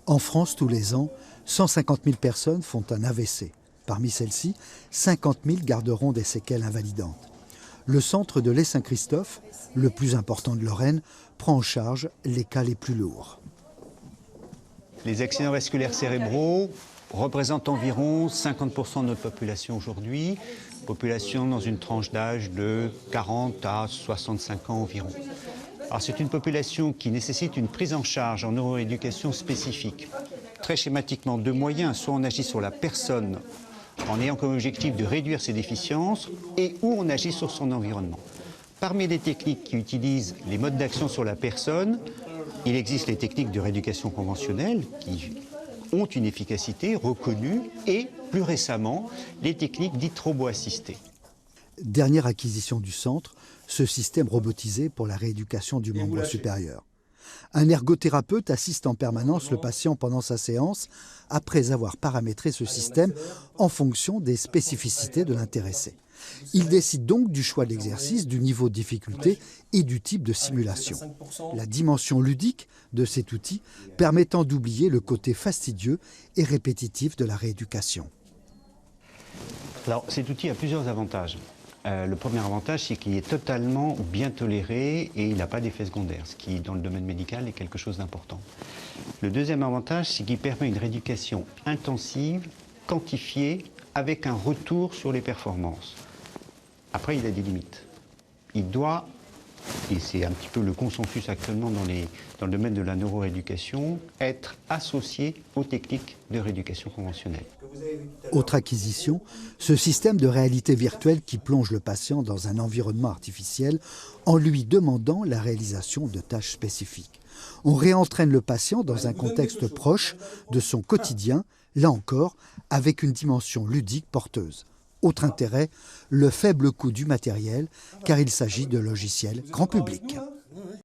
En France, tous les ans, 150 000 personnes font un AVC. Parmi celles-ci, 50 000 garderont des séquelles invalidantes. Le centre de l'Est-Saint-Christophe, le plus important de Lorraine, prend en charge les cas les plus lourds. Les accidents vasculaires cérébraux représentent environ 50% de notre population aujourd'hui, population dans une tranche d'âge de 40 à 65 ans environ. Alors c'est une population qui nécessite une prise en charge en neuroéducation spécifique. Très schématiquement, deux moyens, soit on agit sur la personne en ayant comme objectif de réduire ses déficiences et ou on agit sur son environnement. Parmi les techniques qui utilisent les modes d'action sur la personne, il existe les techniques de rééducation conventionnelle qui ont une efficacité reconnue et, plus récemment, les techniques dites robo-assistées. Dernière acquisition du centre, ce système robotisé pour la rééducation du membre supérieur. Un ergothérapeute assiste en permanence le patient pendant sa séance après avoir paramétré ce système en fonction des spécificités de l'intéressé. Il décide donc du choix de l'exercice, du niveau de difficulté et du type de simulation. La dimension ludique de cet outil permettant d'oublier le côté fastidieux et répétitif de la rééducation. Alors, cet outil a plusieurs avantages. Le premier avantage, c'est qu'il est totalement bien toléré et il n'a pas d'effet secondaire, ce qui, dans le domaine médical, est quelque chose d'important. Le deuxième avantage, c'est qu'il permet une rééducation intensive, quantifiée, avec un retour sur les performances. Après, il a des limites. Il doit, et c'est un petit peu le consensus actuellement dans le domaine de la neurorééducation, être associé aux techniques de rééducation conventionnelle. Autre acquisition, ce système de réalité virtuelle qui plonge le patient dans un environnement artificiel en lui demandant la réalisation de tâches spécifiques. On réentraîne le patient dans un contexte proche de son quotidien, là encore, avec une dimension ludique porteuse. Autre intérêt, le faible coût du matériel, car il s'agit de logiciels grand public.